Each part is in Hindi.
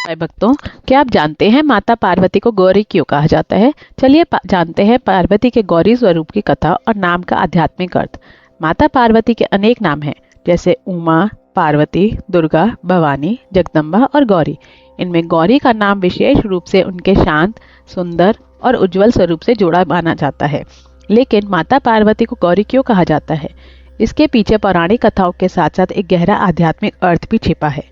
भाई भक्तों, क्या आप जानते हैं माता पार्वती को गौरी क्यों कहा जाता है? चलिए जानते हैं पार्वती के गौरी स्वरूप की कथा और नाम का आध्यात्मिक अर्थ। माता पार्वती के अनेक नाम हैं, जैसे उमा, पार्वती, दुर्गा, भवानी, जगदम्बा और गौरी। इनमें गौरी का नाम विशेष रूप से उनके शांत, सुंदर और उज्जवल स्वरूप से जोड़ा माना जाता है। लेकिन माता पार्वती को गौरी क्यों कहा जाता है? इसके पीछे पौराणिक कथाओं के साथ साथ एक गहरा आध्यात्मिक अर्थ भी छिपा है।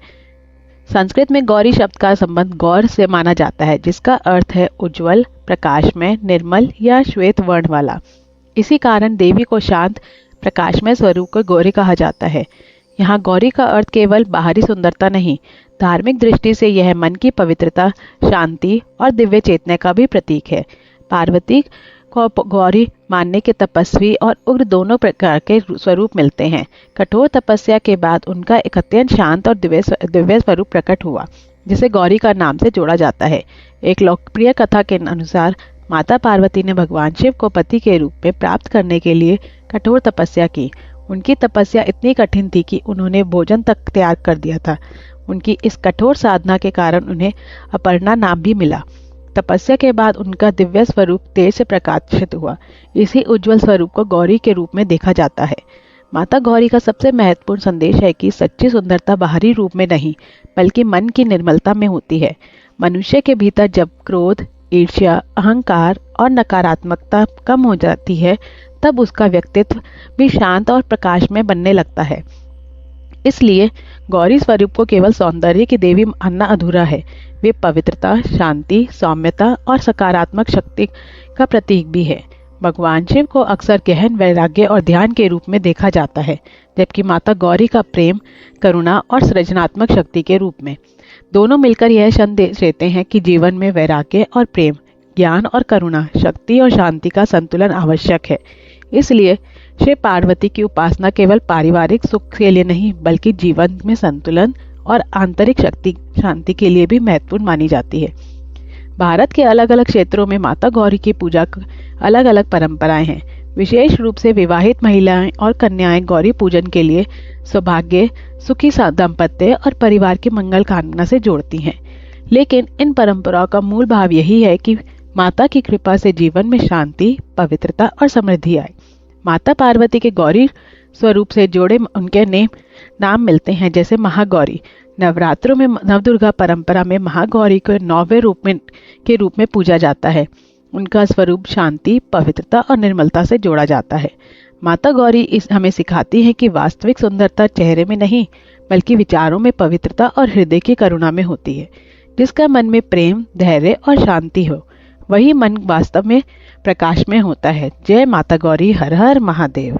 संस्कृत में गौरी शब्द का संबंध गौर से माना जाता है, जिसका अर्थ है उज्जवल, प्रकाशमय, निर्मल या श्वेत वर्ण वाला। इसी कारण देवी को शांत, प्रकाशमय स्वरूप को गौरी कहा जाता है। यहाँ गौरी का अर्थ केवल बाहरी सुंदरता नहीं, धार्मिक दृष्टि से यह मन की पवित्रता, शांति और दिव्य चेतना का भी प्रतीक है। पार्वती को गौरी मानने के तपस्वी और उग्र दोनों प्रकार के स्वरूप मिलते हैं। कठोर तपस्या के बाद उनका एक अत्यंत शांत और दिव्य स्वरूप प्रकट हुआ, जिसे गौरी का नाम से जोड़ा जाता है। एक लोकप्रिय कथा के अनुसार माता पार्वती ने भगवान शिव को पति के रूप में प्राप्त करने के लिए कठोर तपस्या की। उनकी तपस्या इतनी कठिन थी कि उन्होंने भोजन तक त्याग कर दिया था। उनकी इस कठोर साधना के कारण उन्हें अपर्णा नाम भी मिला। तपस्या के बाद उनका दिव्य स्वरूप तेज से प्रकाशित हुआ। इसी उज्जवल स्वरूप को गौरी के रूप में देखा जाता है। माता गौरी का सबसे महत्वपूर्ण संदेश है कि सच्ची सुंदरता बाहरी रूप में नहीं, बल्कि मन की निर्मलता में होती है। मनुष्य के भीतर जब क्रोध, ईर्ष्या, अहंकार और नकारात्मकता कम हो जाती है, तब उसका व्यक्तित्व भी शांत और प्रकाशमय बनने लगता है। इसलिए गौरी स्वरूप को केवल सौंदर्य की देवी मानना अधूरा है। वे पवित्रता, शांति, सौम्यता और सकारात्मक शक्ति का प्रतीक भी है। भगवान शिव को अक्सर गहन वैराग्य और ध्यान के रूप में देखा जाता है, जबकि माता गौरी का प्रेम, करुणा और सृजनात्मक शक्ति के रूप में। दोनों मिलकर यह संदेश देते हैं कि जीवन में वैराग्य और प्रेम, ज्ञान और करुणा, शक्ति और शांति का संतुलन आवश्यक है। इसलिए शिव पार्वती की उपासना केवल पारिवारिक सुख के लिए नहीं, बल्कि जीवन में संतुलन और आंतरिक शक्ति, शांति के लिए भी महत्वपूर्ण मानी जाती है। भारत के अलग अलग क्षेत्रों में माता गौरी की पूजा अलग अलग परंपराएं हैं। विशेष रूप से विवाहित महिलाएं और कन्याएं गौरी पूजन के लिए सौभाग्य, सुखी दाम्पत्य और परिवार की मंगल कामना से जोड़ती हैं। लेकिन इन परंपराओं का मूल भाव यही है कि माता की कृपा से जीवन में शांति, पवित्रता और समृद्धि आए। माता पार्वती के गौरी स्वरूप से जोड़े उनके नाम मिलते हैं, जैसे महागौरी। नवरात्रों में नवदुर्गा परंपरा में महागौरी को 9वें रूप में पूजा जाता है। उनका स्वरूप शांति, पवित्रता और निर्मलता से जोड़ा जाता है। माता गौरी हमें सिखाती है कि वास्तविक सुंदरता चेहरे में नहीं, बल्कि विचारों में पवित्रता और हृदय की करुणा में होती है। जिसका मन में प्रेम, धैर्य और शांति हो, वही मन वास्तव में प्रकाश में होता है। जय माता गौरी, हर हर महादेव।